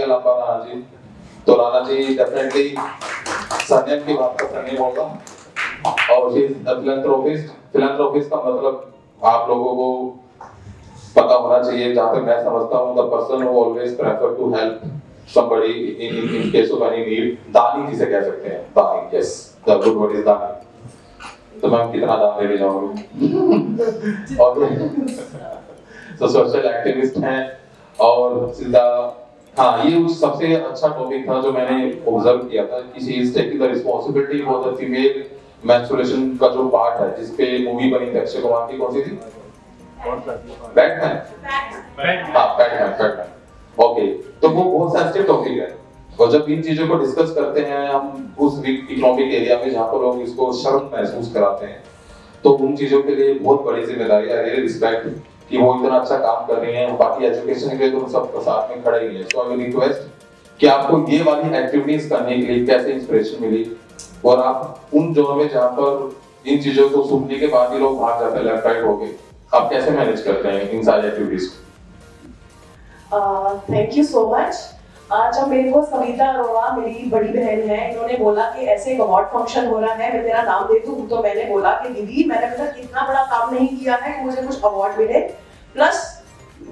दिया लंबा राणा जी, तो राणा जी डेफिनेटली सरनेम की बात कर नहीं बोलता, और she is a philanthropist. Philanthropist का मतलब आप लोगों को पता होना चाहिए, जहाँ तक मैं समझता हूँ, the person who always prefer to help somebody in case of any need, दानी जिसे कह सकते हैं, दानी, yes, the good word is दानी। तो मैं कितना दान लेने जाऊँगी? ओके, तो सोशल एक्टिविस्ट हैं, और सीधा हाँ, ये उस सबसे अच्छा टॉपिक था जो मैंने ऑब्जर्व किया था कि she is taking the responsibility for the female menstruation का जो पार्ट है, जिसपे मूवी बनी थी अक्षय कुमार की, कौन सी थी? बैटमैन। हाँ, बैटमैन। ओके, तो वो बहुत सेंसिटिव टॉपिक है, और जब इन चीजों को डिस्कस करते हैं हम उस इकोनॉमिक एरिया में जहाँ पर लोग इसको शर्म महसूस कराते हैं, तो उन चीजों के लिए बहुत बड़ी जिम्मेदारी है। रियली रिस्पेक्ट कि वो इतना अच्छा काम कर रही हैं, बाकी एजुकेशन के लिए तो सब साथ में खड़े ही हैं। सो आई विल रिक्वेस्ट कि आपको ये वाली एक्टिविटीज करने के लिए कैसे इंस्पिरेशन मिली, और आप उन जोन में जहाँ पर इन चीजों को सुनने के बाद ही लोग भाग जाते हैं लेफ्ट राइट होके, आप कैसे मैनेज करते हैं इन सारी एक्टिविटीज को? Thank you so much. जब मेरे को सविता अरोड़ा, मेरी बड़ी बहन है, इन्होंने बोला कि ऐसे एक अवार्ड फंक्शन हो रहा है, मैं तेरा नाम दे दूं, तो मैंने बोला कि दीदी मैंने मतलब इतना बड़ा काम नहीं किया है कि मुझे कुछ अवार्ड मिले, प्लस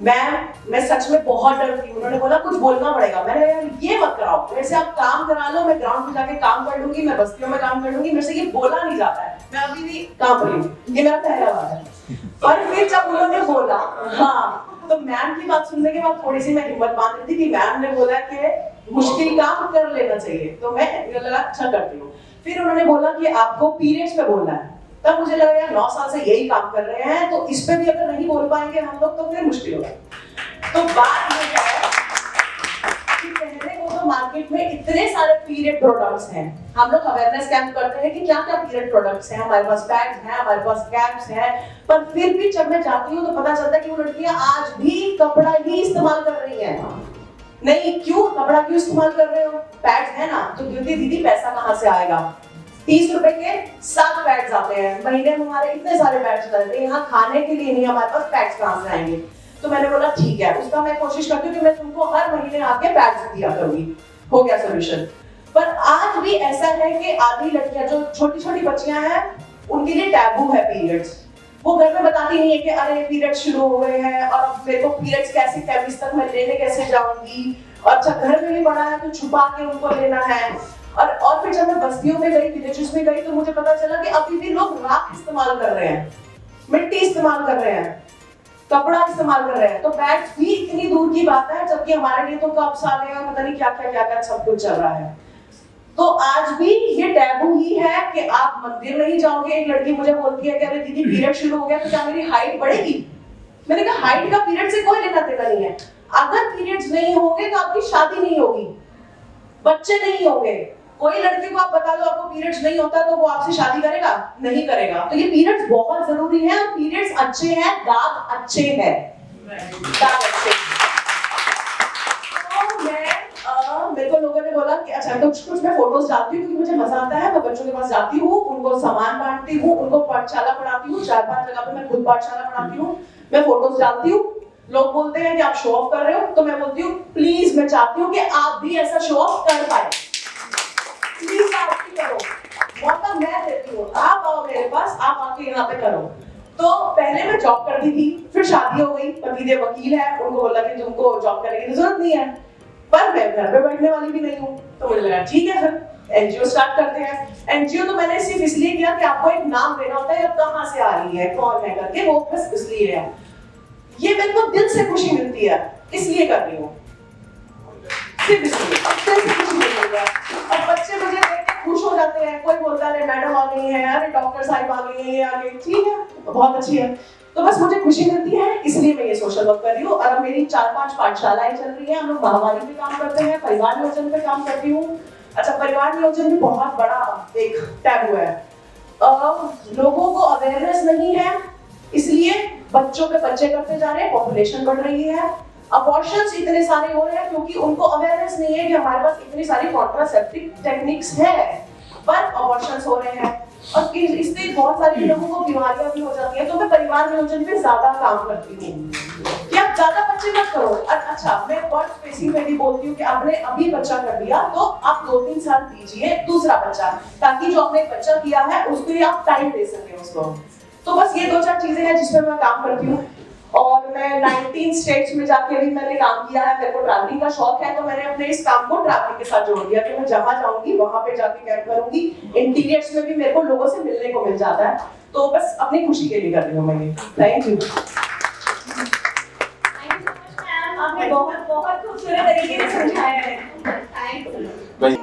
मैं सच में बहुत डरती हूँ। उन्होंने बोला कुछ बोलना पड़ेगा, मैंने यार ये मत कराओ, मेरे से आप काम करा लो, मैं ग्राउंड पे जाके काम कर लूंगी, मैं बस्तियों में काम कर लूंगी, मेरे से ये बोला नहीं जाता है, मैं अभी भी काम कर रही हूँ, ये मेरा पहला बात है। और फिर जब उन्होंने बोला, हाँ, तो मैम की बात सुनने के बाद थोड़ी सी मैं हिम्मत बांध रही थी कि मैम ने बोला कि मुश्किल काम कर लेना चाहिए, तो मैं लगा अच्छा करती हूँ। फिर उन्होंने बोला कि आपको पीरियड्स पे बोलना है, तब मुझे लगा यार 9 साल से यही काम कर रहे हैं, तो इस पे भी अगर नहीं बोल पाएंगे हम लोग तो फिर मुश्किल होगा। तो बात ये है कि पहले वो तो मार्केट में इतने सारे पीरियड प्रोडक्ट्स हैं, हम लोग अवेयरनेस कैंप करते हैं कि क्या क्या पीरियड प्रोडक्ट्स हैं, हमारे पास पैड्स हैं, हमारे पास कैप्स हैं, पर फिर भी जब मैं जाती हूँ तो पता चलता है कि वो लड़कियां आज भी कपड़ा ही इस्तेमाल कर रही हैं। नहीं, क्यों कपड़ा क्यों इस्तेमाल कर रहे हो? पैड्स है ना, तो दीदी पैसा कहाँ से आएगा? 30 रुपए के 7 पैड्स आते हैं महीने में, हमारे इतने सारे पैड्स चलते हैं, यहाँ खाने के लिए नहीं, हमारे पास पैड्स कहाँ से आएंगे? तो मैंने बोला ठीक है, उसका मैं कोशिश करती हूँ कि मैं तुमको हर महीने आके पैड्स दिया करूंगी, हो गया सोल्यूशन। पर आज भी ऐसा है कि आधी लड़कियां जो छोटी छोटी बच्चियां हैं, उनके लिए टैबू है पीरियड्स। वो घर में बताती नहीं है कि अरे पीरियड्स शुरू हो गए हैं और अब मेरे को पीरियड्स कैसे 23 तक मैं लेने कैसे जाऊंगी, और अच्छा घर में भी पड़ा है तो छुपा के उनको लेना है। और फिर जब मैं बस्तियों में गई, विलेजेस में गई, तो मुझे पता चला कि अभी भी लोग राख इस्तेमाल कर रहे हैं, मिट्टी इस्तेमाल कर रहे हैं, कपड़ा इस्तेमाल कर रहे हैं, तो पैड्स भी इतनी दूर की बात है, जबकि हमारे लिए तो कप्स आ गए और पता नहीं क्या क्या सब कुछ चल रहा है। तो आज भी ये टैबू ही है कि आप मंदिर नहीं जाओगे। एक लड़की मुझे बोलती है कि अरे दीदी पीरियड शुरू हो गया तो क्या मेरी हाइट बढ़ेगी? मैंने कहा हाइट का पीरियड से कोई लेना देना नहीं है, अगर पीरियड्स नहीं होंगे तो आपकी शादी नहीं होगी, बच्चे नहीं होंगे। कोई लड़के को आप बता दो आपको पीरियड्स नहीं होता तो वो आपसे शादी करेगा? नहीं करेगा। तो ये पीरियड्स बहुत जरूरी है, और पीरियड्स अच्छे हैं, दाग अच्छे हैं, दाग अच्छे हैं। मेरे को लोगों ने बोला कि अच्छा तो कुछ मैं फोटोज डालती हूँ क्योंकि मुझे मजा आता है, मैं बच्चों के पास जाती हूँ, उनको सामान बांटती हूँ, उनको पाठशाला पढ़ाती हूँ, 4-5 जगह पे मैं खुद पाठशाला पढ़ाती हूँ, मैं फोटोज डालती हूँ। लोग बोलते हैं कि आप शो ऑफ कर रहे हो, तो मैं बोलती हूँ प्लीज मैं चाहती हूँ कि आप भी ऐसा शो ऑफ कर पाए, प्लीज आप भी करो, मौका मैं देती हूँ, आप आओ मेरे पास, आप आके यहाँ पे करो। तो पहले मैं जॉब करती थी, फिर शादी हो गई, पतिदेव वकील है, उनको बोला कि तुमको जॉब करने की जरूरत नहीं है, पर मैं घर पे बैठने वाली भी नहीं हूँ, तो मुझे लगा ठीक है फिर एनजीओ स्टार्ट करते हैं। एनजीओ तो मैंने सिर्फ इसलिए किया कि आपको एक नाम देना होता है, कहाँ से आ रही है, कौन है करके, वो बस इसलिए है, ये मेरे को दिल से खुशी मिलती है, इसलिए कर रही हूँ, सिर्फ इसलिए, दिल से खुशी मिलती है। और बच्चे मुझे देख के खुश हो जाते हैं, कोई बोलता है मैडम आ गई है, अरे डॉक्टर साहब आ गई है, ये आ गई, ठीक है बहुत अच्छी है। तो बस मुझे खुशी मिलती है, इसलिए मैं ये सोशल वर्क कर रही हूँ। और अब मेरी 4-5 पाठशालाएं चल रही हैं, हम लोग महामारी पे काम करते हैं, परिवार नियोजन पे काम करती हूँ। अच्छा, परिवार नियोजन भी बहुत बड़ा एक टैबू है, लोगों को अवेयरनेस नहीं है, इसलिए बच्चों पे बच्चे करते जा रहे हैं, पॉपुलेशन बढ़ रही है, अबॉर्शंस इतने सारे हो रहे हैं क्योंकि उनको अवेयरनेस नहीं है कि हमारे पास इतनी सारी कॉन्ट्रासेप्टिव टेक्निक्स है, पर अबॉर्शंस हो रहे हैं, और इससे बहुत सारे लोगों को बीमारियां भी हो जाती हैं। तो मैं परिवार नियोजन पे ज्यादा काम करती हूँ कि आप ज्यादा बच्चे मत करो। अच्छा, मैं वर्ड स्पेसिंग में भी बोलती हूँ कि आपने अभी बच्चा कर दिया तो आप 2-3 साल दीजिए दूसरा बच्चा, ताकि जो आपने बच्चा किया है उसको ही आप टाइम दे सके उसको। तो बस ये 2-4 चीजें हैं जिसपे मैं काम करती हूँ। और मैं 19 स्टेट्स में जाके भी मैंने काम किया है। मेरे को ट्रैवलिंग का शौक है, तो मैंने अपने इस काम को ट्रैवलिंग के साथ जोड़ दिया कि मैं जहां जाऊंगी वहां पे जाके कैंप करूंगी। इंटीरियर्स में भी मेरे को लोगों से मिलने को मिल जाता है, तो बस अपनी खुशी के लिए कर रही हूँ मैं ये। Thank you. आपने बहुत खूबसूरत तरीके से समझाया है। थैंक्स। भाई